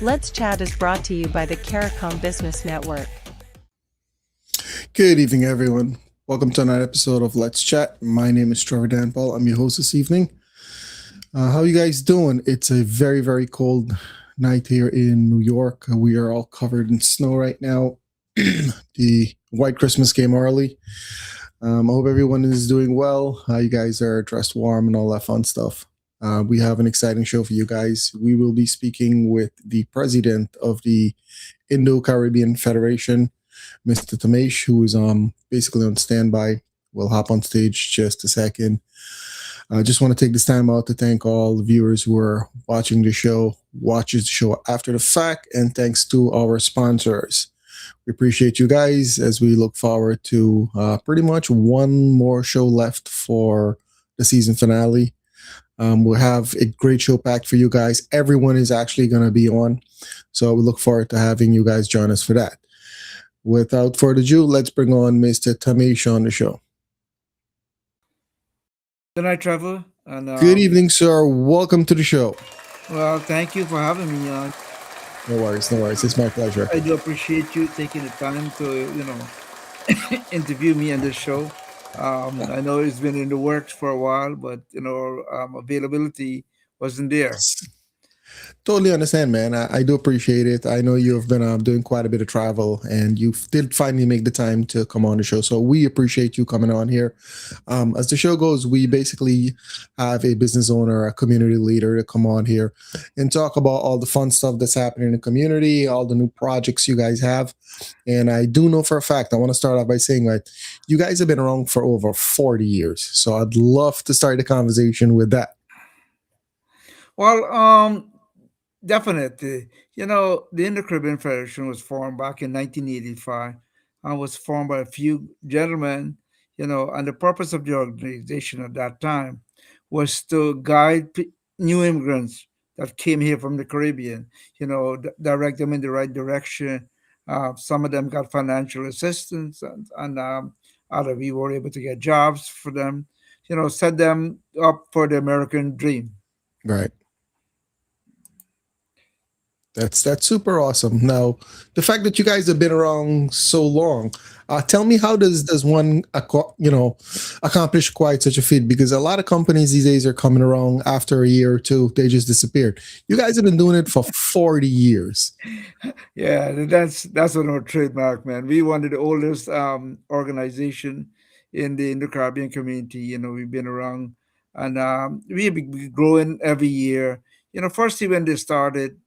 Let's Chat is brought to you by the Caricom Business Network. Good evening, everyone. Welcome to another episode of Let's Chat. My name is Trevor Dhanpaul. I'm your host this evening. How you guys doing? It's a very, very cold night here in New York. We are all covered in snow right now. The White Christmas came early. I hope everyone is doing well. You guys are dressed warm and all that fun stuff. We have an exciting show for you guys. We will be speaking with the president of the Indo Caribbean Federation, Mr. Tamesh, who is basically on standby. We'll hop on stage just a second. I just want to take this time out to thank all the viewers who are watching the show, watches the show after the fact, and thanks to our sponsors. We appreciate you guys as we look forward to pretty much one more show left for the season finale. We'll have a great show packed for you guys. Everyone is actually going to be on, so we look forward to having you guys join us for that. Without further ado, let's bring on Mr. Tamesh on the show. Good night, Trevor. And Good evening, sir. Welcome to the show. well, thank you for having me on. No worries, no worries. It's my pleasure. I do appreciate you taking the time to, interview me on this show. I know it's been in the works for a while, but availability wasn't there. Totally understand, man. I do appreciate it. I know you've been doing quite a bit of travel, and you did finally make the time to come on the show. So we appreciate you coming on here. As the show goes, we basically have a business owner, a community leader to come on here and talk about all the fun stuff that's happening in the community, all the new projects you guys have. And I do know for a fact, I want to start off by saying that you guys have been around for over 40 years. So I'd love to start the conversation with that. Well, definitely. The Indo Caribbean Federation was formed back in 1985 and was formed by a few gentlemen, and the purpose of the organization at that time was to guide new immigrants that came here from the Caribbean, direct them in the right direction. Some of them got financial assistance, and other we were able to get jobs for them, set them up for the American dream. Right. That's super awesome. Now, the fact that you guys have been around so long, tell me how does one accomplish quite such a feat? Because a lot of companies these days are coming around after a year or two, they just disappeared. You guys have been doing it for 40 years. Yeah, that's on our trademark, man. We one of the oldest organization in the Indo-Caribbean community. We've been around, and we've been growing every year. Firstly, when they started,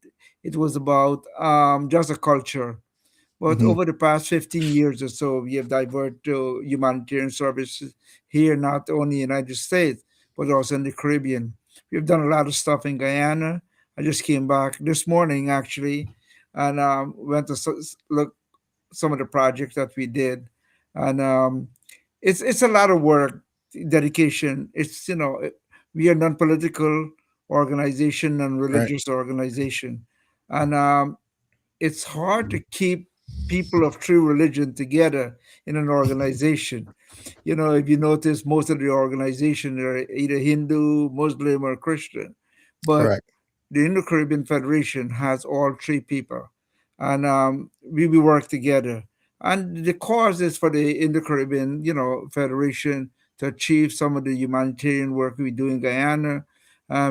it was about just a culture. But Hmm. over the past 15 years or so, we have diverted to humanitarian services here, not only in the United States, but also in the Caribbean. We've done a lot of stuff in Guyana. I just came back this morning, actually, and went to look some of the projects that we did. And it's a lot of work, dedication. We are non-political organization and Right. religious organization, and it's hard to keep people of true religion together in an organization. If you notice, most of the organization are either Hindu, Muslim, or Christian, but Correct. the Indo Caribbean Federation has all three people, and we work together. And the cause is for the Indo Caribbean, Federation to achieve some of the humanitarian work we do in Guyana.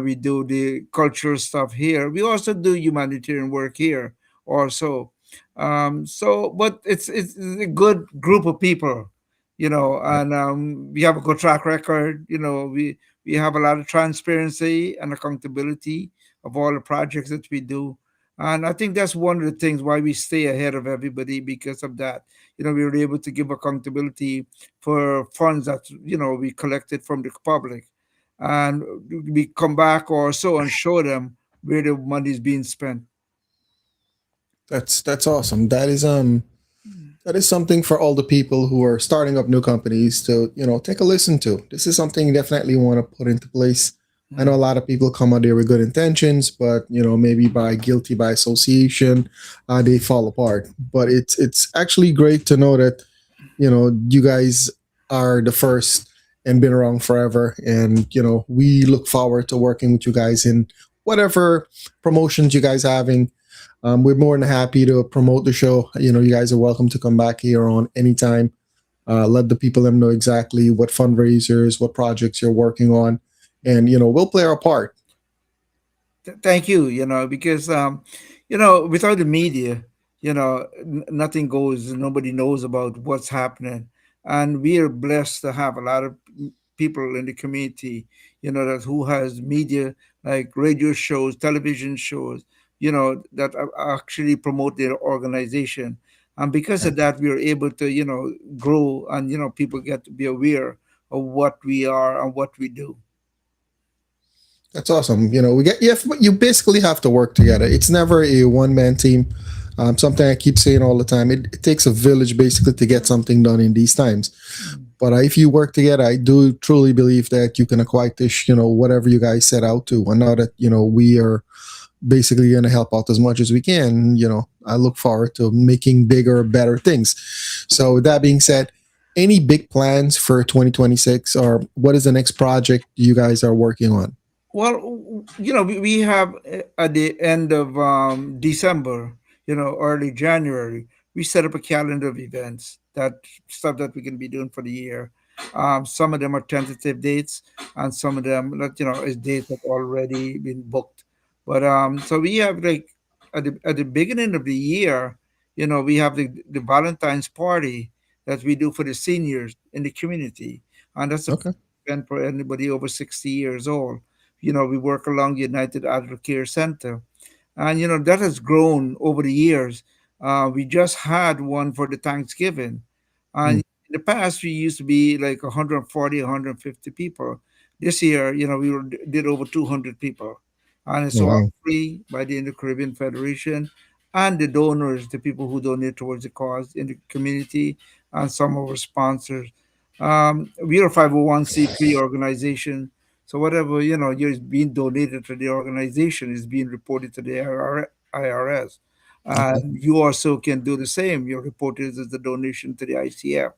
We do the cultural stuff here. We also do humanitarian work here, also. But it's a good group of people, Right. and we have a good track record. We have a lot of transparency and accountability of all the projects that we do. And I think that's one of the things why we stay ahead of everybody because of that. We were able to give accountability for funds that, we collected from the public. And we come back also and show them where the money is being spent. That's awesome. That is something for all the people who are starting up new companies to, take a listen to. This is something you definitely want to put into place. I know a lot of people come out there with good intentions, but maybe by guilty by association, they fall apart. But it's actually great to know that you guys are the first and been around forever, and we look forward to working with you guys in whatever promotions you guys having. We're more than happy to promote the show. You guys are welcome to come back here on anytime. Let the people them know exactly what fundraisers, what projects you're working on, and we'll play our part. Thank you. Because without the media, nothing goes. Nobody knows about what's happening, and we are blessed to have a lot of people in the community. That who has media like radio shows, television shows. That actually promote their organization, and because of that, we are able to grow, and people get to be aware of what we are and what we do. That's awesome. We get you basically have to work together. It's never a one man team. Something I keep saying all the time. It takes a village basically to get something done in these times. But if you work together, I do truly believe that you can accomplish, whatever you guys set out to. And now that, we are basically going to help out as much as we can, I look forward to making bigger, better things. So with that being said, any big plans for 2026, or what is the next project you guys are working on? Well, we have at the end of December, early January, we set up a calendar of events, that stuff that we can be doing for the year. Some of them are tentative dates, and some of them, that is dates that already been booked. But so we have like at the beginning of the year, we have the Valentine's party that we do for the seniors in the community, and that's a Okay. event for anybody over 60 years old. We work along United Adult Care Center, and that has grown over the years. We just had one for the Thanksgiving, and Mm. in the past we used to be like 140, 150 people. This year, did over 200 people, and it's all Wow. free by the Indo Caribbean Federation and the donors, the people who donate towards the cause in the community, and some of our sponsors. We are a 501(c)(3) organization, so whatever is being donated to the organization is being reported to the IRS, Okay. and you also can do the same. You're reported as a donation to the ICF.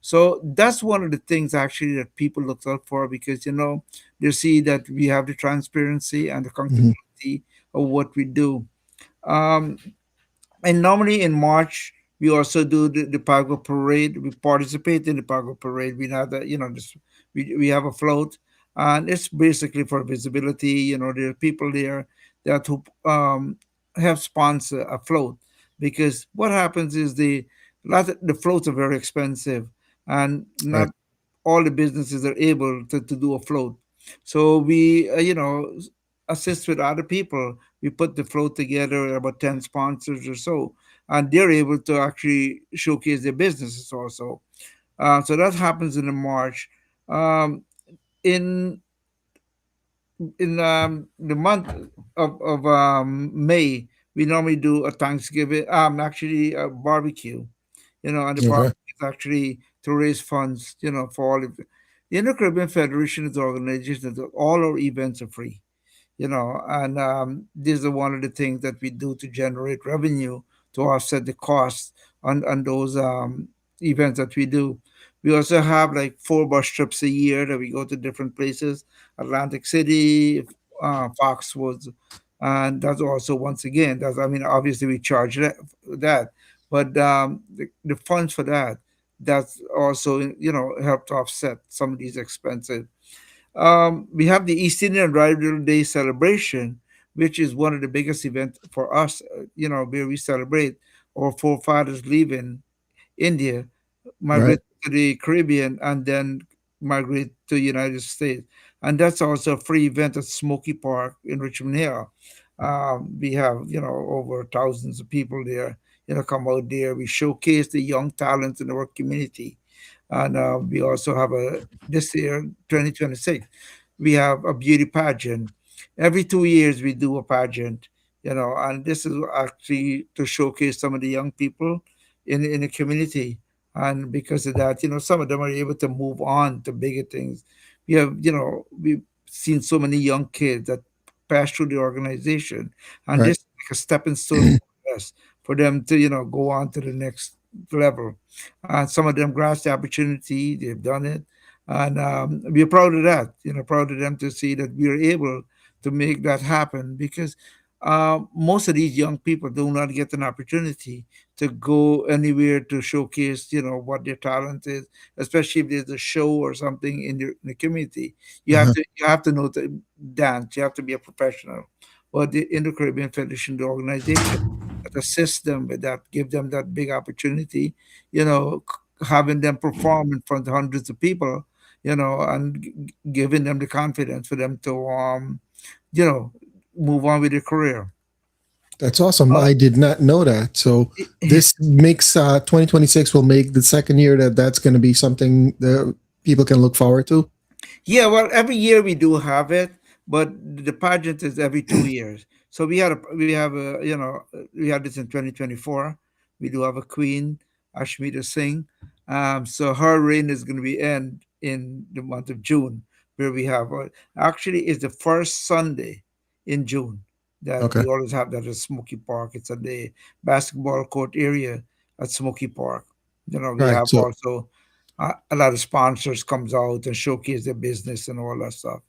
So that's one of the things actually that people look out for, because they see that we have the transparency and the Hmm. accountability of what we do. Um, and normally in March, we also do the Pago Parade. We participate in the Pago Parade. We have that, we have a float, and it's basically for visibility. There are people there that who have sponsor a float, because what happens is the floats are very expensive, and not Right. all the businesses are able to do a float. So we, assist with other people. We put the float together, about 10 sponsors or so, and they're able to actually showcase their businesses also. So that happens in the March. Um, in the month of May, we normally do a Thanksgiving, actually a barbecue, and the Okay. barbecue is actually to raise funds, for all of the Indo Caribbean Federation is the organization that all our events are free, and this is one of the things that we do to generate revenue to offset the costs on those events that we do. We also have like 4 bus trips a year that we go to different places: Atlantic City, Foxwoods, and that's also, once again, that's, I mean, obviously we charge that, but the funds for that, that's also help to offset some of these expenses. We have the East Indian Arrival Day celebration, which is one of the biggest events for us, where we celebrate our forefathers leaving India, Right. migrate to the Caribbean, and then migrate to the United States. And that's also a free event at Smoky Park in Richmond Hill. We have, over thousands of people there, come out there. We showcase the young talents in our community. And we also have this year, 2026, we have a beauty pageant. Every 2 years, we do a pageant, and this is actually to showcase some of the young people in the community. And because of that, some of them are able to move on to bigger things. We've seen so many young kids that pass through the organization, and Right. this is like a stepping stone for us, for them to, go on to the next level. And some of them grasp the opportunity, they've done it. And we're proud of that, proud of them to see that we are able to make that happen, because most of these young people do not get an opportunity to go anywhere to showcase, what their talent is, especially if there's a show or something in the community. You have Uh-huh. to know to dance. You have to be a professional. But the Indo Caribbean Federation, the organization that assists them with that, give them that big opportunity, having them perform in front of hundreds of people, and giving them the confidence for them to you know move on with their career. That's awesome. Uh, I did not know that. So this makes 2026 will make the second year that that's going to be something that people can look forward to. Yeah, well, every year we do have it, but the pageant is every 2 years. So we had this in 2024. We do have a queen, Ashmita Singh. So her reign is going to be end in the month of June, where we have actually it's the first Sunday in June that Okay. we always have that at Smoky Park. It's at the basketball court area at Smoky Park. We Right. have So also a lot of sponsors comes out and showcase their business and all that stuff.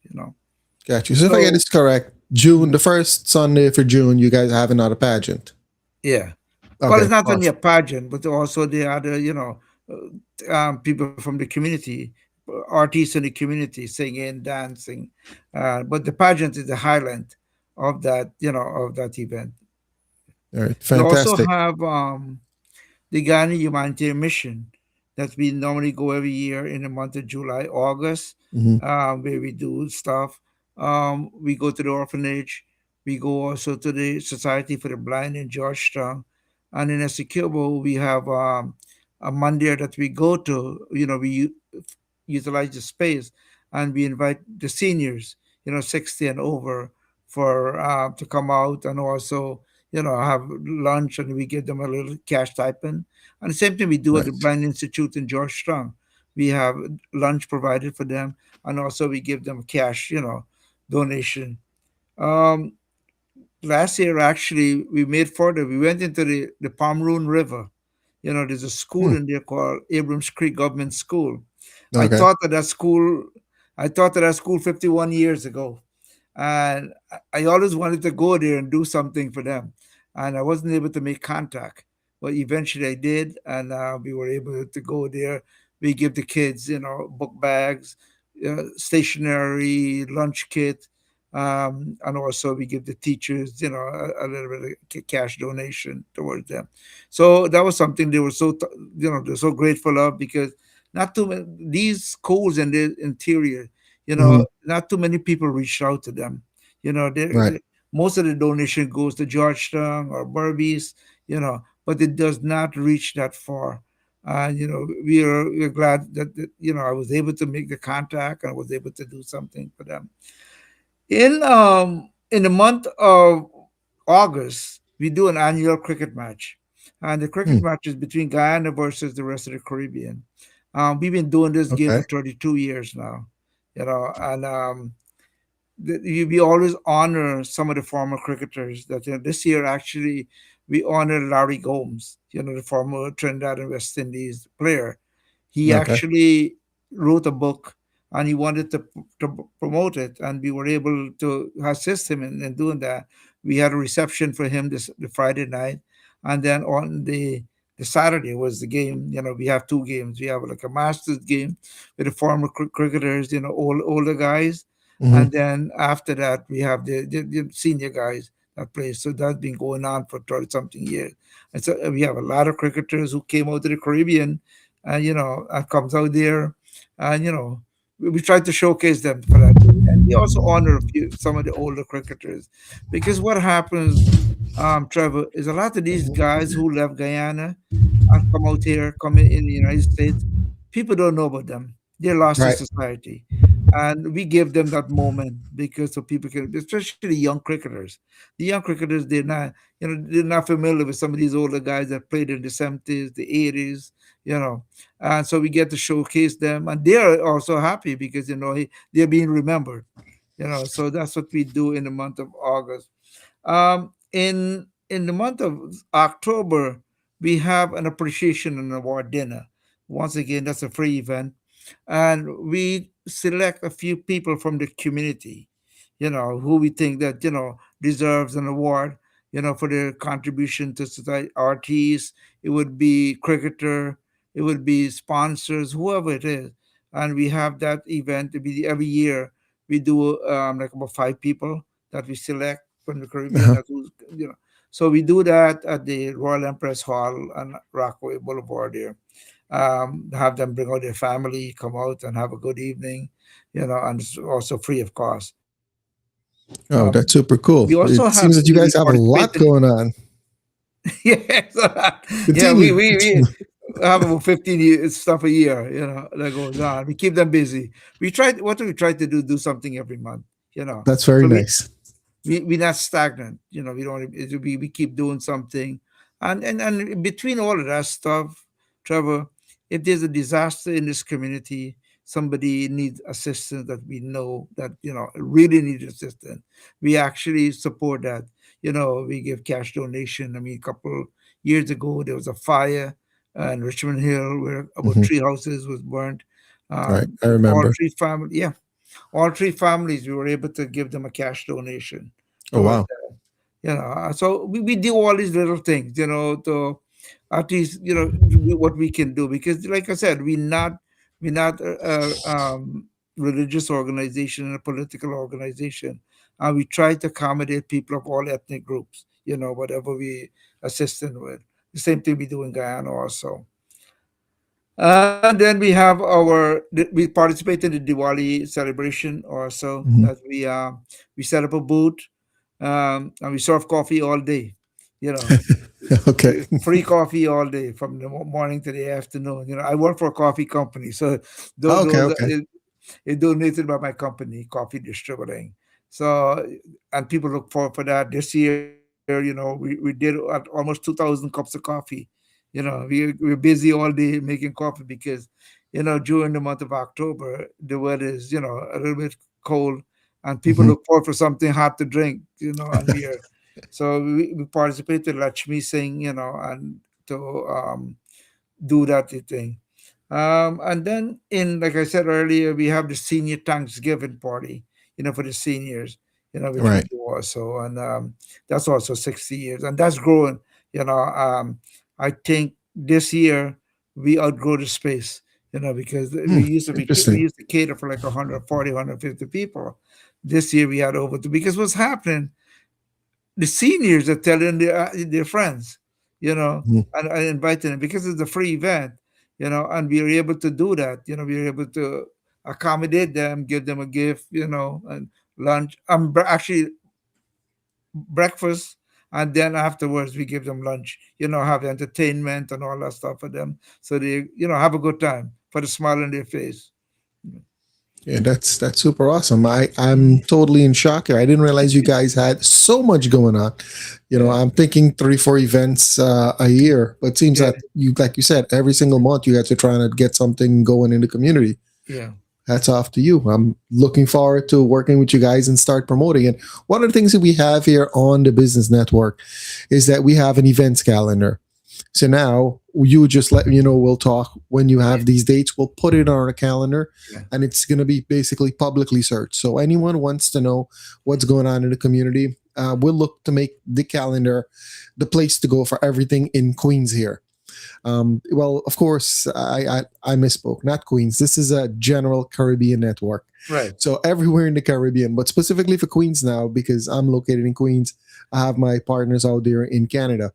got you. So if I get So this correct, June, the first Sunday for June, you guys have another pageant. yeah, well, Okay. it's not only a Awesome. pageant, but also the other, people from the community, artists in the community singing, dancing. But the pageant is the highlight of that event. All right. We also Fantastic. have the Ghana Humanitarian Mission that we normally go every year in the month of July, August, Hmm. where we do stuff. We go to the orphanage. We go also to the Society for the Blind in Georgetown. And in Essequibo, we have a Monday that we go to. We utilize the space and we invite the seniors, 60 and over, for to come out and also have lunch, and we give them a little cash stipend. And the same thing we do at the Nice. Blind Institute in Georgetown. We have lunch provided for them, and also we give them cash, donation. Um, Last year, actually, we made further. We went into the Pomeroon River. There's a school Hmm. in there called Abrams Creek Government School. I Okay. taught at that school. I taught at that school 51 years ago, and I always wanted to go there and do something for them, and I wasn't able to make contact, but eventually I did, and we were able to go there. We give the kids, book bags, stationery, lunch kit, and also we give the teachers, a little bit of cash donation towards them. So that was something they were they're so grateful of, because not too many these schools in the interior, Hmm. not too many people reach out to them. Right. Most of the donation goes to Georgetown or Barbies, but it does not reach that far. And we're glad that I was able to make the contact and I was able to do something for them. In the month of August, we do an annual cricket match, and the cricket Hmm. match is between Guyana versus the rest of the Caribbean. We've been doing this game Okay. for 32 years now, and we always honor some of the former cricketers. That this year actually we honor Larry Gomes, the former Trinidad and West Indies player. He Okay. actually wrote a book and he wanted to promote it, and we were able to assist him in doing that. We had a reception for him the Friday night, and then on the Saturday was the game. We have two games. We have like a Masters game with the former cricketers, older guys, Hmm. and then after that we have the senior guys that play. So that's been going on for 30 something years. And so we have a lot of cricketers who came out to the Caribbean, and comes out there, and we try to showcase them for that too. And we also honor some of the older cricketers, because what happens, Trevor, is a lot of these guys who left Guyana and come out here, come in the United States, people don't know about them. They're lost to Right. society. And we give them that moment because so people can, especially young cricketers. The young cricketers, they're not familiar with some of these older guys that played in the 70s, the 80s, you know. And so we get to showcase them, and they're also happy because they're being remembered. So that's what we do in the month of August. In the month of October, we have an appreciation and award dinner. Once again, that's a free event, and we select a few people from the community, who we think that deserves an award, for their contribution to society. Artists, it would be cricketer, it would be sponsors, whoever it is. And we have that event every year. We do like about 5 people that we select from the Caribbean. Uh-huh. That who's, you know. So we do that at the Royal Empress Hall on Rockaway Boulevard there. Have them bring out their family, come out and have a good evening, and it's also free of cost. Um, Oh, that's super we cool. also It have seems that you we guys have a participate lot in going on. yes, yeah, we, Continue. we we Continue. have about 15 stuff a year, that goes on. We keep them busy. We try to do something every month, you know. That's very So nice. we're not stagnant, we don't we keep doing something. And between all of that stuff, Trevor, if there's a disaster in this community, somebody needs assistance that we know that really needs assistance, we actually support that. We give cash donation. I mean, a couple years ago there was a fire in Richmond Hill where about Hmm. 3 houses was burnt. Right. I All remember. three family, yeah, all 3 families, we were able to give them a cash donation Oh, towards wow. that. So we do all these little things, to at least do what we can do, because like I said, we're not a religious organization and a political organization, and we try to accommodate people of all ethnic groups, whatever we assist them with. The same thing we do in Guyana also. And then we participate in the Diwali celebration also, Hmm. that we set up a booth, and we serve coffee all day. You know, Okay. free coffee all day from the morning to the afternoon. I work for a coffee company, so Okay. those Okay. is donated by my company, Coffee Distributing. So, and people look forward for that. This year, we did almost 2,000 cups of coffee. We're busy all day making coffee because, during the month of October, the weather is, a little bit cold, and people Hmm. look forward for something hot to drink, and so we participate in Lakshmi Singh, and to do that thing. And then, like I said earlier, we have the senior Thanksgiving party, for the seniors, which we Right. do also. And that's also 60 years. And that's growing. I think this year we outgrow the space, because Hmm. we Interesting. used to cater for like 140, 150 people. This year we had over two, because what's happening, the seniors are telling their friends, Mhm. and inviting them because it's a free event, and we are able to do that. We are able to accommodate them, give them a gift, and lunch. Actually breakfast, and then afterwards we give them lunch. Have entertainment and all that stuff for them, so they have a good time for the smile on their face. Yeah, that's super awesome. I'm totally in shock here. I didn't realize you guys had so much going on. Yeah, I'm thinking 3, 4 events a year, but it seems yeah, that you, like you said, every single month you guys are trying to get something going in the community. yeah, Hats off to you. I'm looking forward to working with you guys and start promoting it. One of the things that we have here on the business network is that we have an events calendar. So now you just let me know. We'll talk when you yeah, have these dates. We'll put it on our calendar, yeah. and it's going to be basically publicly searched. So anyone wants to know what's going on in the community, we'll look to make the calendar the place to go for everything in Queens here. Well, of course, I misspoke. Not Queens. This is a general Caribbean network. Right. So everywhere in the Caribbean, but specifically for Queens now, because I'm located in Queens, I have my partners out there in Canada.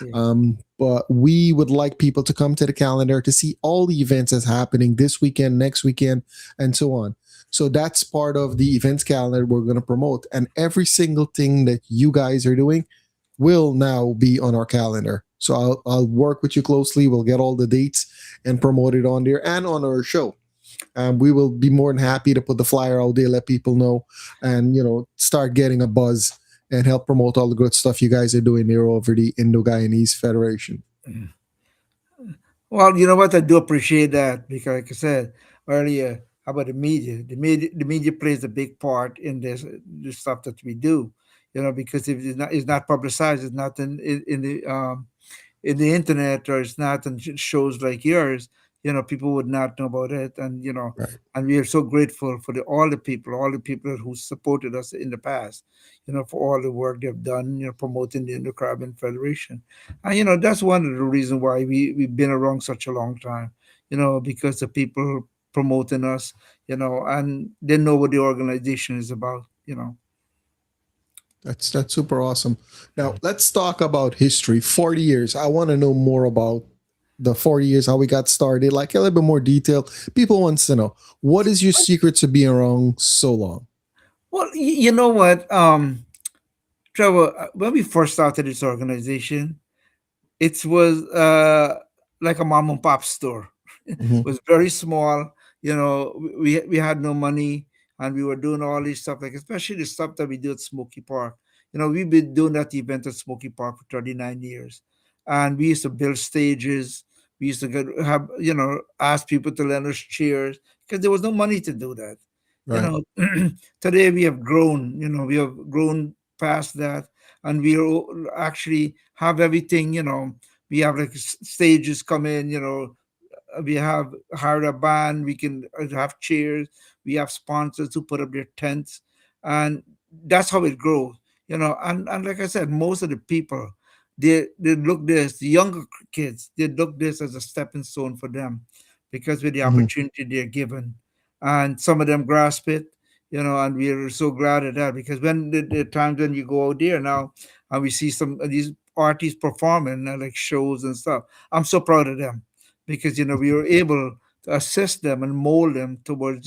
Yeah. But we would like people to come to the calendar to see all the events that's happening this weekend, next weekend, and so on. So that's part of the events calendar we're going to promote. And every single thing that you guys are doing will now be on our calendar. So I'll work with you closely. We'll get all the dates and promote it on there and on our show. We will be more than happy to put the flyer out there, let people know, and start getting a buzz and help promote all the good stuff you guys are doing here over the Indo Guyanese Federation. Yeah. Well, you know what? I do appreciate that because, like I said earlier, how about the media? The media plays a big part in the stuff that we do. Because if it's not publicized, it's not in the internet, or it's not in shows like yours. people would not know about it. Right. And we are so grateful for all the people who supported us in the past, for all the work they've done, promoting the Indo Caribbean Federation. And, that's one of the reasons why we've been around such a long time, because the people promoting us, and they know what the organization is about. That's super awesome. Now let's talk about history. 40 years. I want to know more about the 40 years, how we got started, like a little bit more detail. People wants to know what is your secret to being around so long? Well, you know what, Trevor, when we first started this organization, it was like a mom and pop store. It Hmm. was very small. We had no money, and we were doing all this stuff, like especially the stuff that we do at Smoky Park. We've been doing that event at Smoky Park for 39 years, and we used to build stages. We used to have ask people to lend us chairs because there was no money to do that. You Right. know, Today we have grown. We have grown past that, and we actually have everything. We have like stages come in. We have hired a band. We can have chairs. We have sponsors who put up their tents, and that's how it grows. And like I said, most of the people, they look this, the younger kids, they look this as a stepping stone for them, because with the Hmm. opportunity they're given, and some of them grasp it. And we are so glad at that, because when the times when you go out there now and we see some of these artists performing, like shows and stuff, I'm so proud of them, because we were able to assist them and mold them towards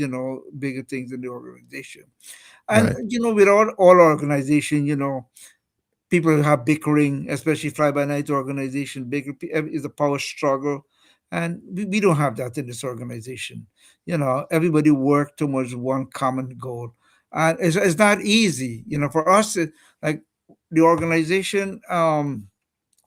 bigger things in the organization. And Right. with all organization, people have bickering, especially fly by night organization. Is a power struggle, and we don't have that in this organization. Everybody work towards one common goal, and it's not easy. For us, like the organization.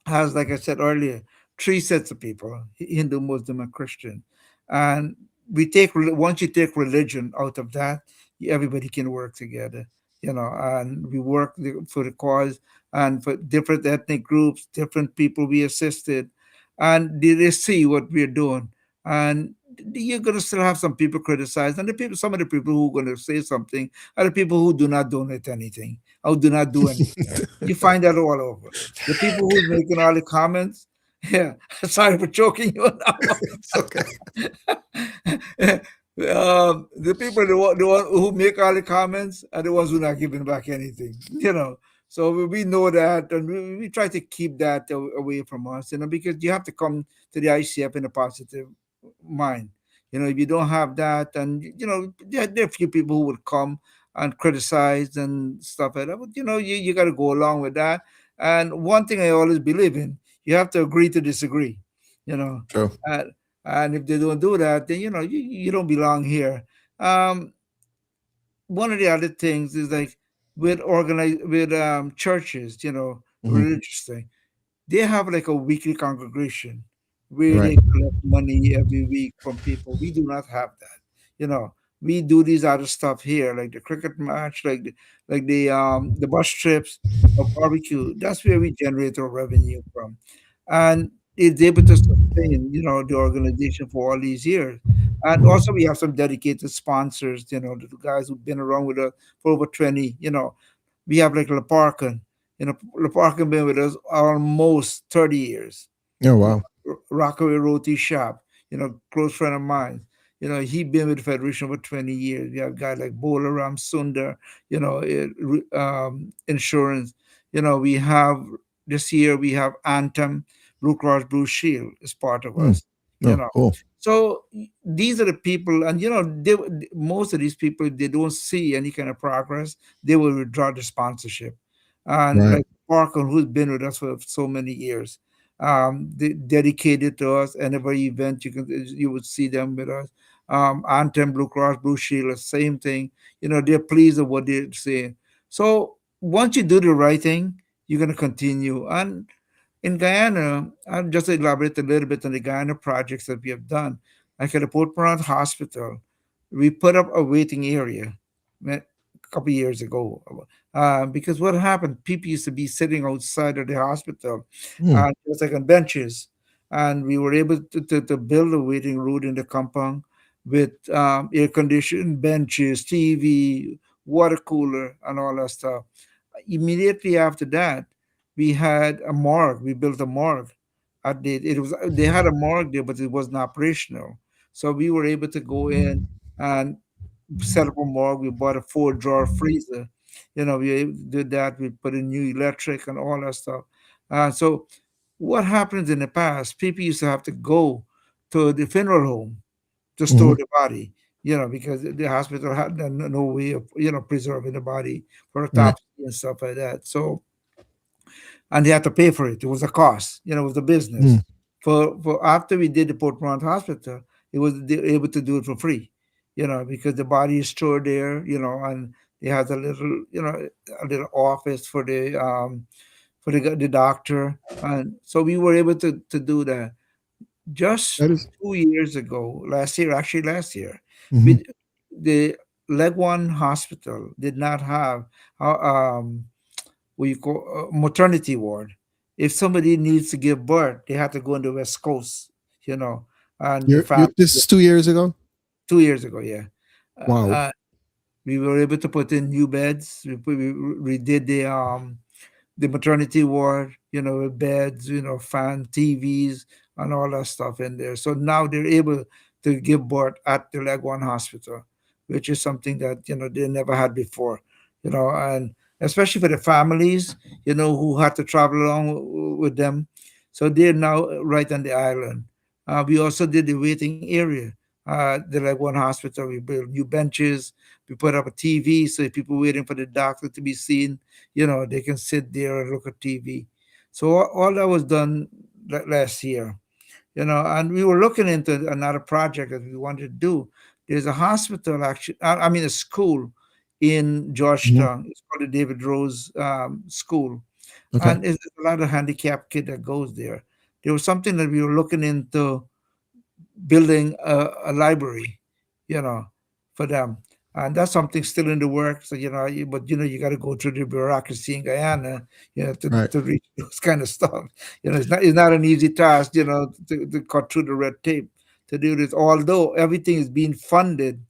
Has, like I said earlier, three sets of people: Hindu, Muslim, and Christian. And once you take religion out of that, everybody can work together. And we work for the cause, and for different ethnic groups, different people we assisted, and they see what we're doing. And you're going to still have some people criticize, and some of the people who are going to say something are the people who do not donate anything or do not do anything. You find that all over. The people who's making all the comments, yeah, sorry for choking you on that It's okay. one. The people, the one who make all the comments, are the ones who not giving back anything. So we know that, and we try to keep that away from us. Because you have to come to the ICF in a positive mind. If you don't have that, and there are a few people who would come and criticize and stuff like that. But you got to go along with that. And one thing I always believe in, you have to agree to disagree. You know, True. and, and if they don't do that, then you don't belong here. Um, One of the other things is like with churches, Hmm. religious thing, they have like a weekly congregation where Right. they collect money every week from people. We do not have that. You know, we do these other stuff here, like the cricket match, like the bus trips or barbecue. That's where we generate our revenue from, and it's able to sustain, the organization for all these years. And also, we have some dedicated sponsors. The guys who've been around with us for over 20. We have like Leparkin. Leparkin been with us almost 30 years. Oh You wow. Rockaway Roti Shop, close friend of mine. He been with the Federation over 20 years. We have guys like Bolaram Sundar, insurance. We have this year we have Anthem, Blue Cross Blue Shield is part of Hmm. us. You Oh, know, cool. so these are the people, and most of these people, they don't see any kind of progress, they will withdraw the sponsorship. And Right. like Parker, who's been with us for so many years, they dedicated to us. And every event you would see them with us. Anthem, Blue Cross Blue Shield, the same thing. They're pleased with what they're saying. So once you do the right thing, you're going to continue. And in Guyana, I'll just elaborate a little bit on the Guyana projects that we have done. Like at the Port Morant Hospital, we put up a waiting area a couple years ago. Because what happened, people used to be sitting outside of the hospital, Hmm. just like on benches. and we were able to build a waiting room in the compound with air conditioned benches, TV, water cooler, and all that stuff. Immediately after that, we had a morgue. We built a morgue. They had a morgue there, but it wasn't operational. So we were able to go in and set up a morgue. We bought a 4 drawer freezer. We did that. We put in new electric and all that stuff. So what happens in the past? People used to have to go to the funeral home to Hmm. store the body, because the hospital had no way of preserving the body for Right. autopsy and stuff like that. So, and they had to pay for it. It was a cost, it was a business. Mm. For after we did the Port Mount Hospital, it was they were able to do it for free, because the body is stored there, and they had a little office for the doctor, and so we were able to do that. Just That is. 2 years ago, last year, actually last year, Hmm. we, the Leg One Hospital did not have uh, um, what you call a maternity ward. If somebody needs to give birth, they have to go on the West Coast, you know, and the family. This is 2 years ago. 2 years ago, yeah. Uh, Wow. uh, we were able to put in new beds. We did the maternity ward, with beds, fan, TVs, and all that stuff in there. So now they're able to give birth at the Leg One Hospital, which is something that they never had before. And especially for the families, who had to travel along with them. So they're now right on the island. We also did the waiting area. The Leg One Hospital, we built new benches. We put up a TV so if people waiting for the doctor to be seen, they can sit there and look at TV. So all that was done last year, and we were looking into another project that we wanted to do. There's a hospital, actually, I mean, a school in Hmm. Georgetown. It's called the David Rose School. Okay. And there's a lot of handicapped kid that goes there. There was something that we were looking into building a library, you know, for them. And that's something still in the works. So, but you got to go through the bureaucracy in Guyana, Right. to reach those kind of stuff. It's not an easy task, to cut through the red tape to do this. Although everything is being funded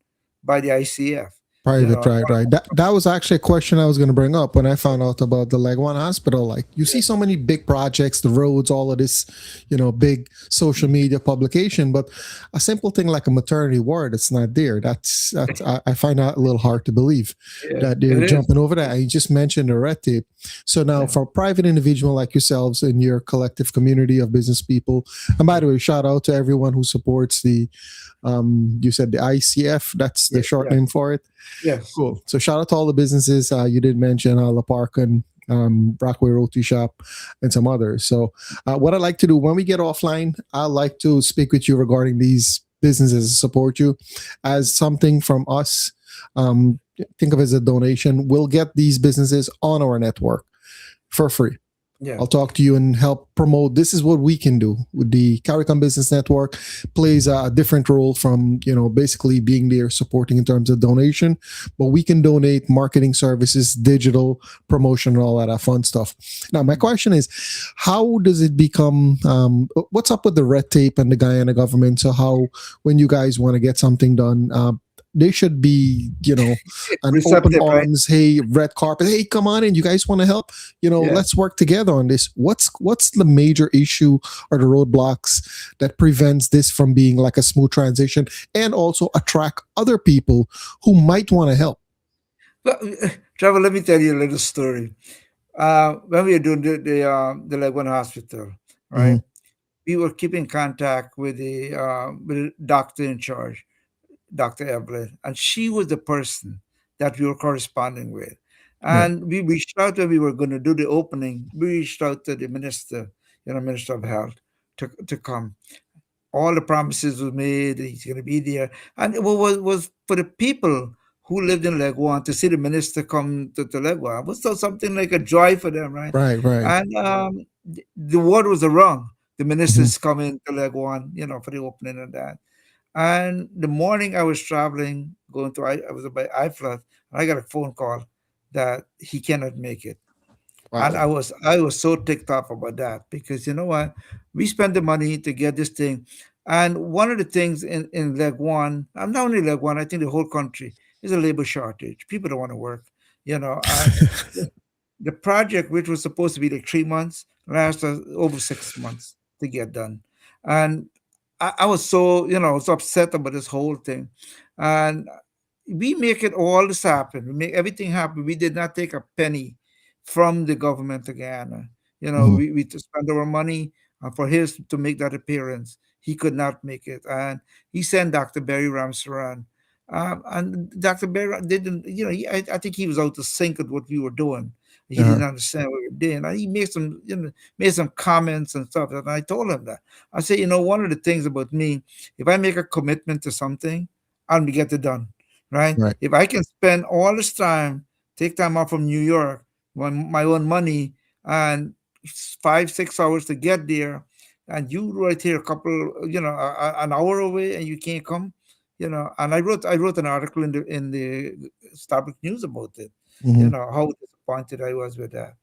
by the ICF, you Private, know. right, right. That was actually a question I was going to bring up when I found out about the Leg One Hospital. Like, you see so many big projects, the roads, all of this, big social media publication, but a simple thing like a maternity ward, it's not there. That's I find that a little hard to believe Yeah, that it they're is. jumping over that. And you just mentioned the red tape. So now, Yeah, for a private individual like yourselves in your collective community of business people, and by the way, shout out to everyone who supports you said the ICF. That's the yeah, short yeah. name for it. Yes, Cool. So shout out to all the businesses you did mention, La Park and Brockway Roti Shop, and some others. So what I like to do when we get offline, I like to speak with you regarding these businesses, support you as something from us. Think of it as a donation. We'll get these businesses on our network for free. yeah. I'll talk to you and help promote. This is what we can do with the Caricom Business Network. Plays a different role from basically being there supporting in terms of donation, but we can donate marketing services, digital promotion, and all that fun stuff. Now, my question is, how does it become? What's up with the red tape and the Guyana government? So how when you guys want to get something done? They should be, an open Receptive, right? arms. Hey, red carpet. Hey, come on in. You guys want to help? Yeah. Let's work together on this. What's the major issue or the roadblocks that prevents this from being like a smooth transition and also attract other people who might want to help? Well, Trevor, let me tell you a little story. When we were doing the Leguan Hospital, right? Hmm. We were keeping contact with the doctor in charge, Dr. Evelyn, and she was the person that we were corresponding with. Right. And we reached out when we were going to do the opening. We reached out to the minister, Minister of Health, to come. All the promises were made. He's going to be there, and it was for the people who lived in Leguan to see the minister come to Leguan. It was so something like a joy for them, right? Right. Right. And the word was around. The Hmm. ministers coming to Leguan, for the opening of that. And the morning I was traveling, I was by iFlood, and I got a phone call that he cannot make it. And Wow. I was so ticked off about that because you know what? We spent the money to get this thing. And one of the things in leg one, I'm not only leg one, I think the whole country is a labor shortage. People don't want to work, and the project, which was supposed to be like 3 months, lasted over 6 months to get done. And I was so, so upset about this whole thing. And we make it all this happen. We make everything happen. We did not take a penny from the government of Guyana. Mhm. We to spend our money for his to make that appearance. He could not make it. And he sent Dr. Barry Ramsaran. And Dr. Barry didn't, I think he was out to sync with what we were doing. He Uh-huh. didn't understand what we were doing. And he made some comments and stuff. And I told him that. I said, one of the things about me, if I make a commitment to something, I'll get it done. Right? Right. If I can spend all this time, take time off from New York, my own money, and 5, 6 hours to get there, and you right here a couple, an hour away, and you can't come, And I wrote an article in the Starbucks News about it, Mhm. how disappointed I was with that.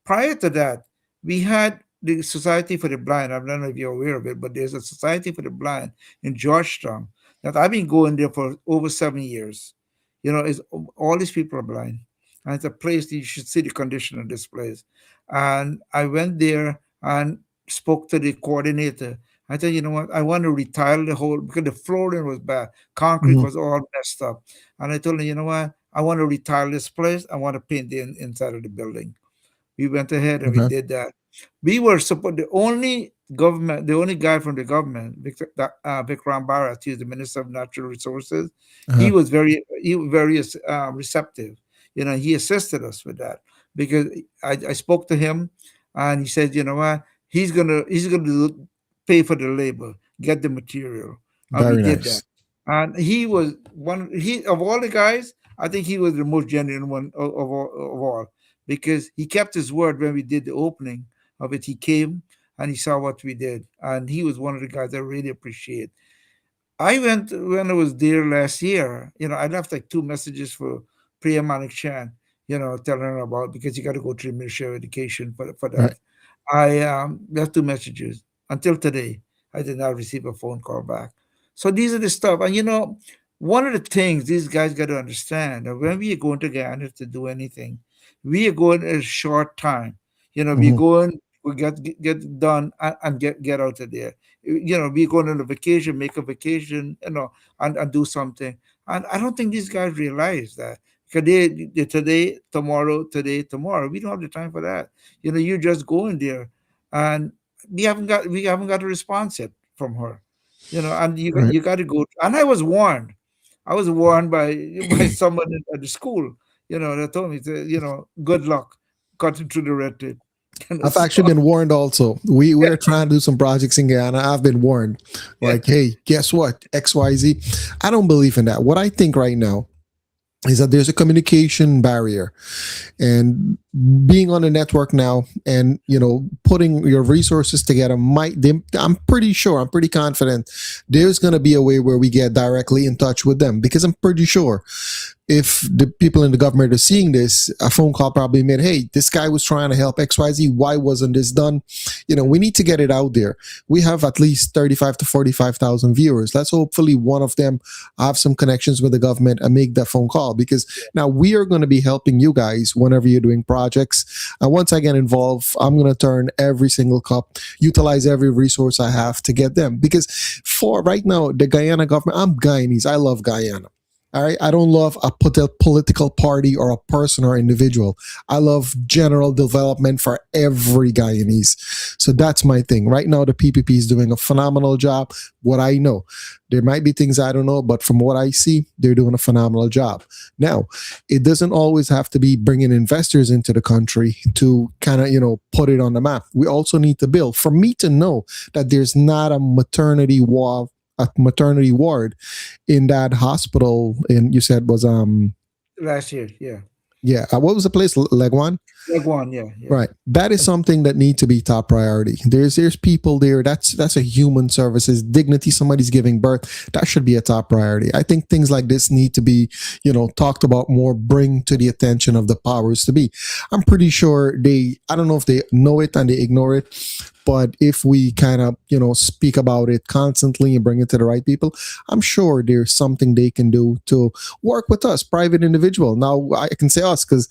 Prior to that, we had the Society for the Blind. I don't know if you're aware of it, but there's a Society for the Blind in Georgetown that I've been going there for over 7 years. Is all these people are blind, and it's a place that you should see the condition of this place. And I went there and spoke to the coordinator. I said, you know what, I want to retile the whole because the flooring was bad, concrete Mhm. was all messed up, and I told him, you know what, I want to retile this place. I want to paint the inside of the building. We went ahead and we Okay. did that. We were supposed the only guy from the government, Vikram Bharat, he's the Minister of Natural Resources. He Uh-huh. was very receptive. He assisted us with that because I spoke to him, and he said, you know what, he's gonna pay for the labor, get the material, and we Very did that. nice. And he was he of all the guys, I think he was the most genuine one of all because he kept his word when we did the opening of it. He came and he saw what we did, and he was one of the guys I really appreciate. I went when I was there last year. I left like two messages for Priya Manik Chan. Telling her about because you got to go to the Ministry of Education for that. Right. I left two messages. Until today, I did not receive a phone call back. So these are the stuff, and one of the things these guys got to understand that when we are going to Ghana to do anything, we are going a short time. We Mhm. going, we get done and get out of there. We going on a vacation, make a vacation, and do something. And I don't think these guys realize that because they today, tomorrow. We don't have the time for that. You just go in there, and we haven't got a response yet from her. And Right. you got to go. And I was warned. I was warned by someone at the school. That told me, good luck cutting through the red tape. I've So actually been warned also. We're trying to do some projects in Guyana. I've been warned. yeah, Like, hey, guess what? XYZ. I don't believe in that. What I think right now is that there's a communication barrier, and being on a network now, and putting your resources together I'm pretty sure, I'm pretty confident there's going to be a way where we get directly in touch with them, because I'm pretty sure if the people in the government are seeing this, a phone call probably made, hey, this guy was trying to help XYZ. Why wasn't this done? We need to get it out there. We have at least 35 to 45,000 viewers. Let's hopefully one of them have some connections with the government and make that phone call, because now we are going to be helping you guys whenever you're doing projects. And once I get involved, I'm going to turn every single cup, utilize every resource I have to get them. Because for right now, the Guyana government, I'm Guyanese. I love Guyana. All right. I don't love a political party or a person or individual. I love general development for every Guyanese. So that's my thing. Right now, the PPP is doing a phenomenal job. What I know, there might be things I don't know, but from what I see, they're doing a phenomenal job. Now, it doesn't always have to be bringing investors into the country to kind of, put it on the map. We also need to build. For me to know that there's not a maternity ward in that hospital, and you said was last year, yeah. yeah, what was the place, Legwan? Like one, yeah, yeah. Right. That is something that need to be top priority. There's people there. That's a human services dignity. Somebody's giving birth. That should be a top priority. I think things like this need to be, talked about more, bring to the attention of the powers to be. I'm pretty sure I don't know if they know it and they ignore it, but if we kind of, speak about it constantly and bring it to the right people, I'm sure there's something they can do to work with us, private individual. Now I can say us because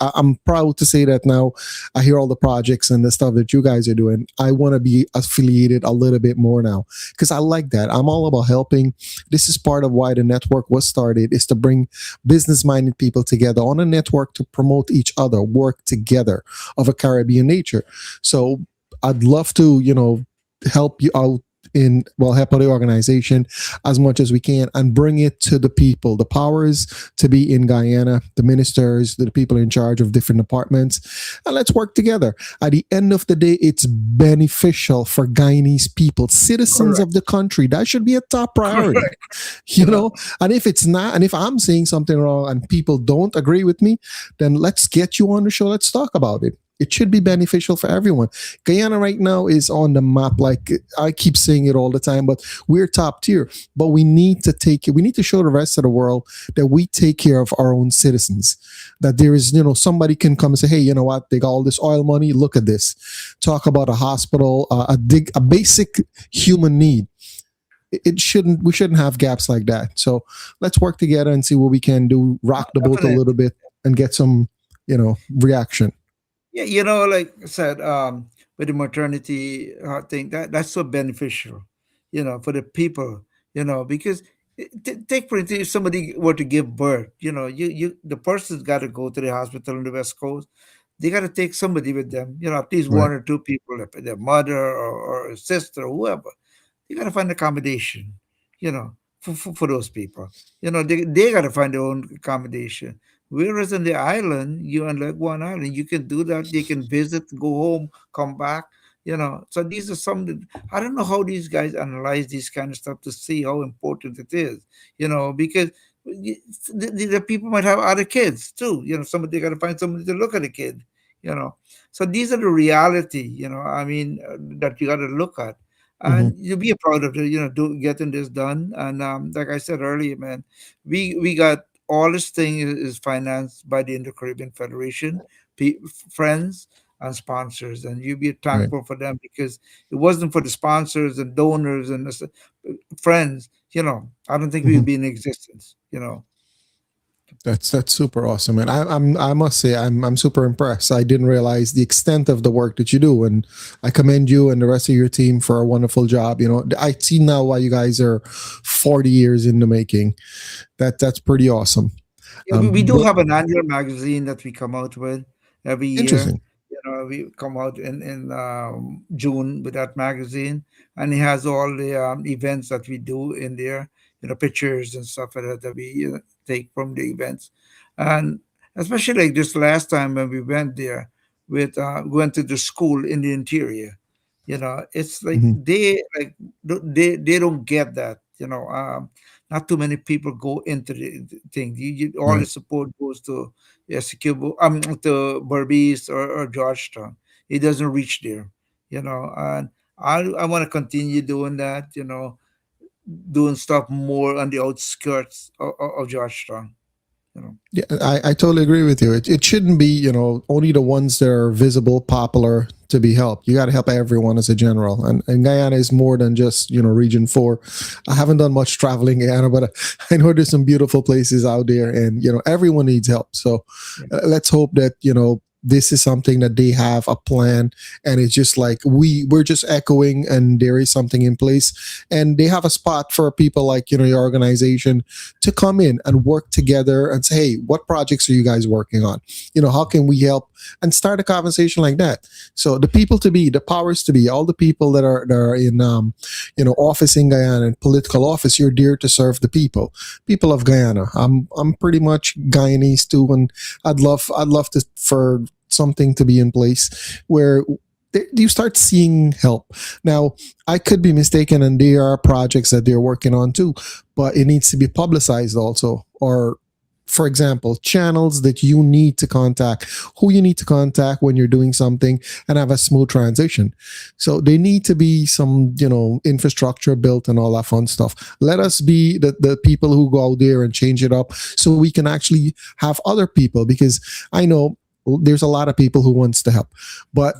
I'm proud to say that now I hear all the projects and the stuff that you guys are doing. I want to be affiliated a little bit more now because I like that. I'm all about helping. This is part of why the network was started, is to bring business-minded people together on a network to promote each other, work together of a Caribbean nature. So I'd love to, help you out help out the organization as much as we can and bring it to the people, the powers to be in Guyana, the ministers, the people in charge of different departments, and let's work together. At the end of the day, it's beneficial for Guyanese people, citizens Correct, of the country. That should be a top priority, correct. you know. And if it's not, and if I'm saying something wrong and people don't agree with me, then let's get you on the show. Let's talk about it. It should be beneficial for everyone. Guyana right now is on the map. Like I keep saying it all the time, but we're top tier. But we need to take it. We need to show the rest of the world that we take care of our own citizens. That there is, somebody can come and say, hey, you know what? They got all this oil money. Look at this. Talk about a hospital, a basic human need. It shouldn't. We shouldn't have gaps like that. So let's work together and see what we can do. Rock the boat a Definitely. little bit and get some, reaction. Yeah, like I said, with the maternity thing, that's so beneficial, for the people, because take for instance, if somebody were to give birth, the person's got to go to the hospital on the West Coast. They got to take somebody with them, at least Right. one or two people, like their mother or a sister or whoever. You got to find accommodation, for those people. They got to find their own accommodation. Whereas on the island, you on like one island, you can do that. They can visit, go home, come back. So these are some. I don't know how these guys analyze this kind of stuff to see how important it is. Because the people might have other kids too. Somebody got to find somebody to look at the kid. You know, so these are the reality. I mean, that you got to look at, Mm-hmm. and you'll be proud of it. Getting this done. And like I said earlier, man, we got all this thing is financed by the Indo Caribbean Federation, friends and sponsors, and you be Right. thankful for them because it wasn't for the sponsors and donors and friends. I don't think we'd Mhm. be in existence. That's super awesome, and I must say I'm super impressed. I didn't realize the extent of the work that you do, and I commend you and the rest of your team for a wonderful job. I see now why you guys are 40 years in the making. That's pretty awesome. Yeah, we do But have an annual magazine that we come out with every year. interesting. We come out in June with that magazine, and it has all the events that we do in there. Pictures and stuff like that we take from the events, and especially like this last time when we went there, went to the school in the interior. It's like Hmm. they don't get that. Not too many people go into the thing. All the Right. support goes to Essequibo, to Berbice or Georgetown. It doesn't reach there, and I want to continue doing that, doing stuff more on the outskirts of Georgetown, you know. Yeah, I totally agree with you. It shouldn't be, only the ones that are visible, popular to be helped. You got to help everyone as a general. And Guyana is more than just, region four. I haven't done much traveling in Guyana, but I know there's some beautiful places out there and, everyone needs help. So Yeah. let's hope that, this is something that they have a plan and it's just like we're just echoing and there is something in place and they have a spot for people like your organization to come in and work together and say, hey, what projects are you guys working on? How can we help and start a conversation like that? So the people to be, the powers to be, all the people that are in office in Guyana and political office, you're there to serve the people of Guyana. I'm pretty much Guyanese too, and I'd love to for something to be in place where you start seeing help. Now, I could be mistaken, and there are projects that they're working on too, but it needs to be publicized also, or for example, channels that you need to contact, who you need to contact when you're doing something, and have a smooth transition. So there need to be some, infrastructure built and all that fun stuff. Let us be the people who go out there and change it up so we can actually have other people, because I know there's a lot of people who wants to help, but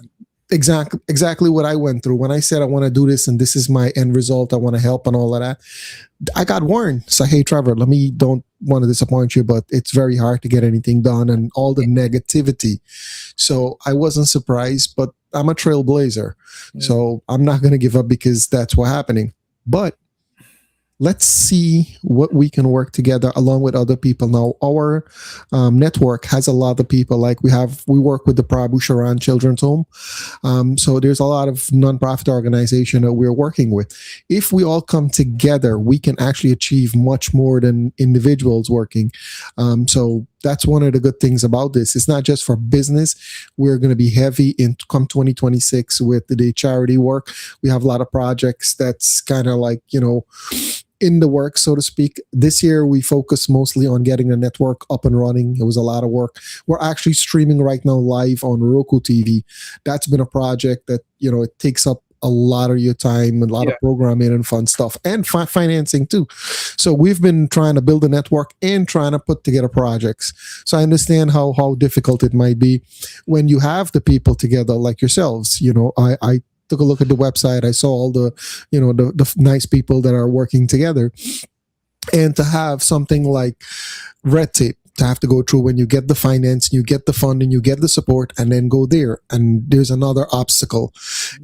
exactly what I went through when I said I want to do this and this is my end result, I want to help and all of that. I got warned. So, hey, Trevor, let me don't want to disappoint you, but it's very hard to get anything done and all the negativity. So I wasn't surprised, but I'm a trailblazer. So I'm not going to give up because that's what's happening. But let's see what we can work together along with other people. Now, our network has a lot of people. Like we work with the Prabhu Sharan Children's Home. So there's a lot of nonprofit organization that we're working with. If we all come together, we can actually achieve much more than individuals working. So that's one of the good things about this. It's not just for business. We're going to be heavy in come 2026 with the charity work. We have a lot of projects that's kind of like, in the work, so to speak. This year, we focused mostly on getting the network up and running. It was a lot of work. We're actually streaming right now live on Roku TV. That's been a project that, it takes up a lot of your time, a lot of programming and fun stuff, and financing too. So we've been trying to build a network and trying to put together projects. So I understand how difficult it might be when you have the people together like yourselves. I took a look at the website. I saw all the, the nice people that are working together, and to have something like red tape to have to go through when you get the finance, you get the funding, you get the support, and then go there. And there's another obstacle.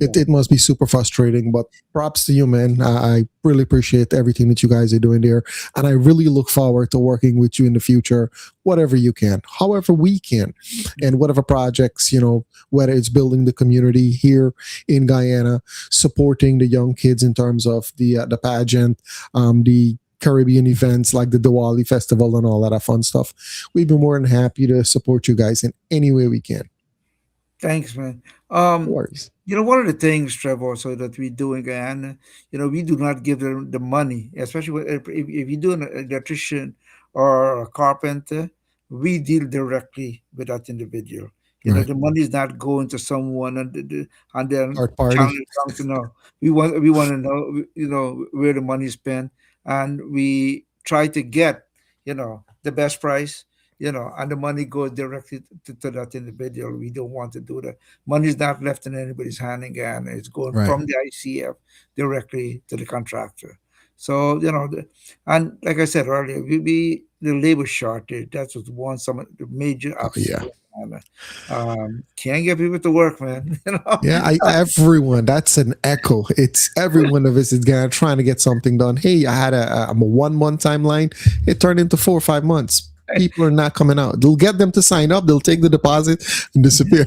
It must be super frustrating, but props to you, man. I really appreciate everything that you guys are doing there. And I really look forward to working with you in the future, whatever you can, however we can, and whatever projects, whether it's building the community here in Guyana, supporting the young kids in terms of the pageant, the Caribbean events like the Diwali festival and all that fun stuff. We've been more than happy to support you guys in any way we can. Thanks, man. No worries. One of the things, Trevor, so that we do in Guyana, we do not give them the money, especially if you do an electrician or a carpenter, we deal directly with that individual. Right. The money is not going to someone and then Third channel party. it down to know. We want to know, where the money is spent, and we try to get, the best price, and the money goes directly to that individual. We don't want to do that. Money is not left in anybody's hand again. It's going Right. from the ICF directly to the contractor. So, and like I said earlier, the labor shortage, that's what one some of the major Oh, yeah. obstacles. Can't get people to work, man. Yeah, everyone. That's an echo. It's every one of us is gonna trying to get something done. Hey, I had I'm a 1 month timeline. It turned into 4 or 5 months. People are not coming out. They'll get them to sign up. They'll take the deposit and disappear.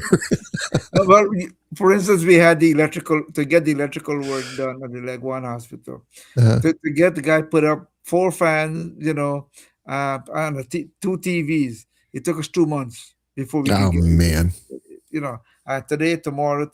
Well, for instance, we had to get the electrical work done at the Leg One Hospital. Uh, To get the guy put up 4 fans, and two TVs. It took us 2 months before we could oh get, man. today, tomorrow.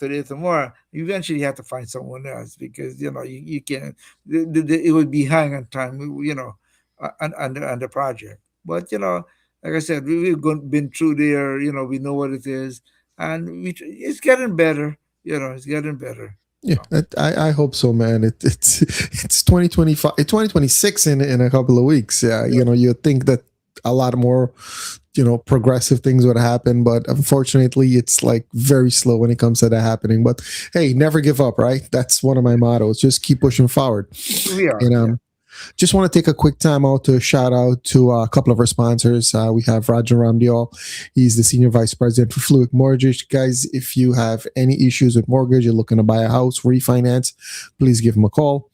Eventually, you have to find someone else because you can't. It would be hang on time, on the project. But like I said, been through there. We know what it is, and it's getting better. It's getting better. Yeah, I hope so, man. It's 2025, 2026 in a couple of weeks. Yeah, Yeah. you think that a lot more, progressive things would happen, but unfortunately, it's like very slow when it comes to that happening. But hey, never give up, right? That's one of my mottos. Just keep pushing forward. We are. And Yeah. just want to take a quick time out to shout out to a couple of our sponsors. We have Rajan Ramdial. He's the Senior Vice President for Fluid Mortgage. Guys, if you have any issues with mortgage, you're looking to buy a house, refinance, please give him a call.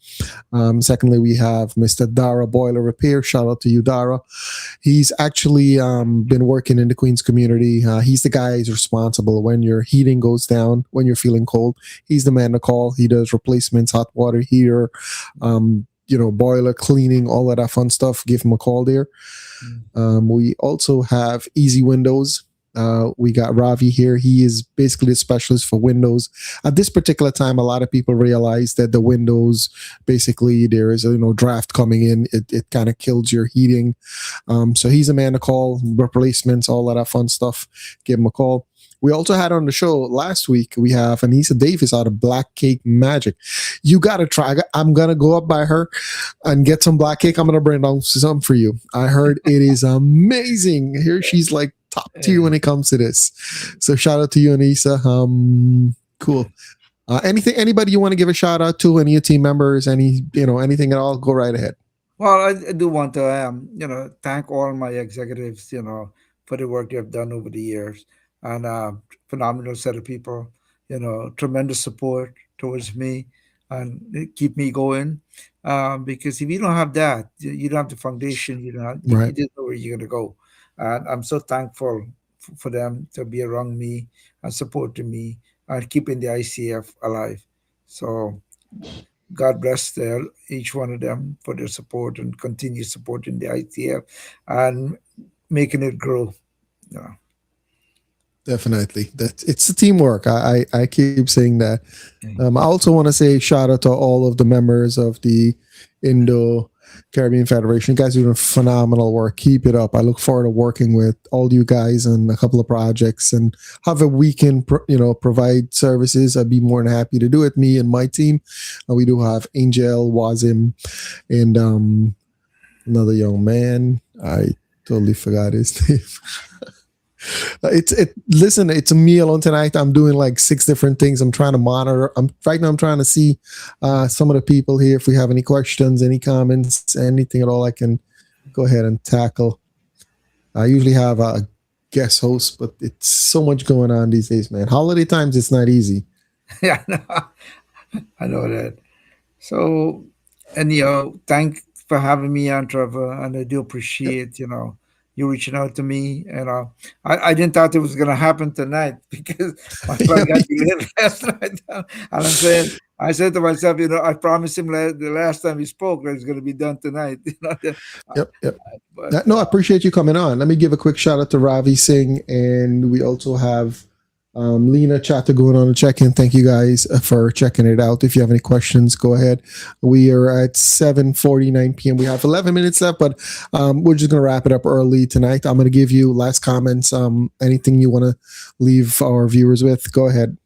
Secondly, we have Mr. Dara Boiler Repair. Shout out to you, Dara. He's actually been working in the Queens community. He's the guy who's responsible when your heating goes down, when you're feeling cold. He's the man to call. He does replacements, hot water heater, boiler cleaning, all of that fun stuff. Give him a call there. We also have Easy Windows. We got Ravi here. He is basically a specialist for Windows. At this particular time, a lot of people realize that the Windows, basically, there is a draft coming in. It kind of kills your heating. So he's a man to call. Replacements, all of that fun stuff. Give him a call. We also had on the show last week, we have Anissa Davis out of Black Cake Magic. You got to try. I'm going to go up by her and get some black cake. I'm going to bring down some for you. I heard it is amazing. Here she's like top tier when it comes to this. So shout out to you, Anissa. Cool. Anybody you want to give a shout out to? Any of your team members? Anything at all? Go right ahead. Well, I do want to, thank all my executives, for the work they've done over the years, and phenomenal set of people, tremendous support towards me, and they keep me going. Because if you don't have that, you don't have the foundation. You Right. didn't know where you're gonna go. And I'm so thankful for them to be around me and supporting me and keeping the ICF alive. So God bless each one of them for their support and continue supporting the ITF and making it grow. Yeah. Definitely. It's the teamwork. I keep saying that. Okay. I also want to say shout out to all of the members of the Indo Caribbean Federation. You guys are doing phenomenal work. Keep it up. I look forward to working with all you guys on a couple of projects, and however we can, provide services. I'd be more than happy to do it. Me and my team. We do have Angel, Wazim, and another young man. I totally forgot his name. Listen, it's a meal on tonight. I'm doing like 6 different things. I'm trying to monitor. Right now I'm trying to see some of the people here. If we have any questions, any comments, anything at all, I can go ahead and tackle. I usually have a guest host, but it's so much going on these days, man. Holiday times, it's not easy. Yeah, I know that. So, and thank for having me on, Trevor, and I do Yep. appreciate you reaching out to me. And I didn't thought it was gonna happen tonight because my flight got delayed last night. And I said to myself, I promised him the last time we spoke that it's gonna be done tonight. Yep. Yep. But No, I appreciate you coming on. Let me give a quick shout out to Ravi Singh, and we also have Lena Chatter going on a check-in. Thank you guys for checking it out. If you have any questions, go ahead. We are at 7:49 p.m. We have 11 minutes left, but we're just going to wrap it up early tonight. I'm going to give you last comments. Anything you want to leave our viewers with, go ahead.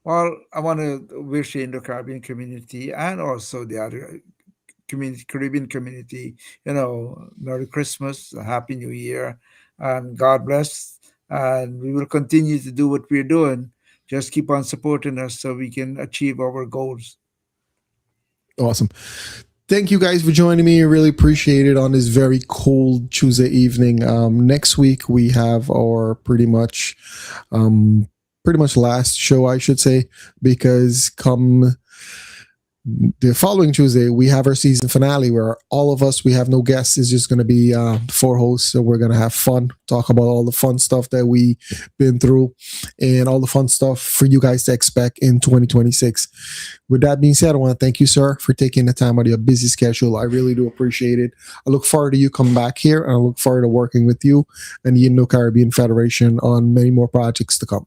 well, I want to wish the Indo Caribbean community and also the other Caribbean community, Merry Christmas, a Happy New Year, and God bless. And we will continue to do what we're doing. Just keep on supporting us so we can achieve our goals. Awesome. Thank you guys for joining me. I really appreciate it on this very cold Tuesday evening. Next week we have our pretty much last show, I should say, because come the following Tuesday we have our season finale where all of us, we have no guests. It's just going to be 4 hosts, so we're going to have fun, talk about all the fun stuff that we been through and all the fun stuff for you guys to expect in 2026. With that being said, I want to thank you, sir, for taking the time out of your busy schedule. I really do appreciate it. I look forward to you coming back here, and I look forward to working with you and the Indo Caribbean Federation on many more projects to come.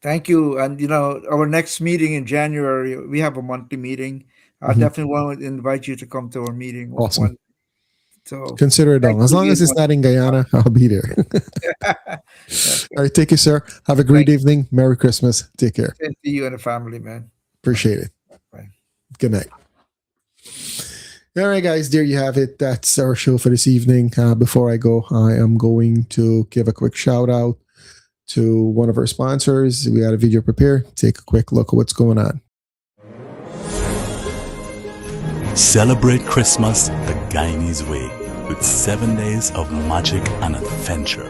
Thank you. And our next meeting in January, we have a monthly meeting. I Mhm. definitely want to invite you to come to our meeting. Awesome. So Consider it done. thank As you long as again. it's not in Guyana, I'll be there. Okay. All right, take care, sir. Have a great Thank evening. Merry Christmas. Take care. Same to you and the family, man. Appreciate it. Bye. Good night. All right, guys, there you have it. That's our show for this evening. Before I go, I am going to give a quick shout out to one of our sponsors. We got a video prepared. Take a quick look at what's going on. Celebrate Christmas the Guyanese way with 7 days of magic and adventure.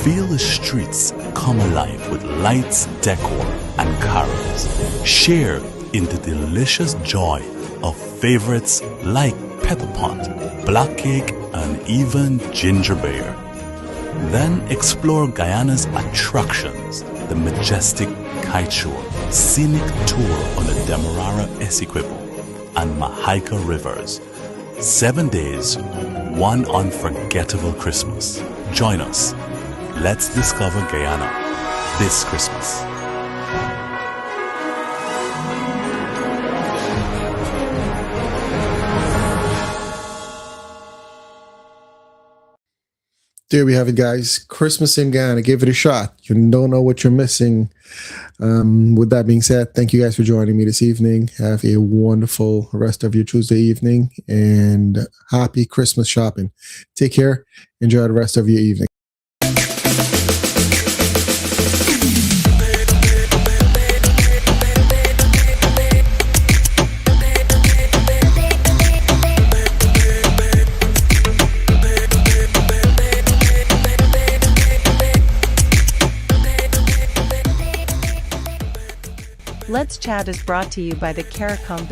Feel the streets come alive with lights, decor, and carols. Share in the delicious joy of favorites like pepper pot, black cake, and even ginger beer. Then explore Guyana's attractions, the majestic kite show, scenic tour on the Demerara Essequibo, and Mahaika rivers. 7 days, one unforgettable Christmas. Join us. Let's discover Guyana. this Christmas. There we have it, guys. Christmas in Ghana. Give it a shot. You don't know what you're missing. With that being said, thank you guys for joining me this evening. Have a wonderful rest of your Tuesday evening and happy Christmas shopping. Take care. Enjoy the rest of your evening. Let's Chat is brought to you by the Caricom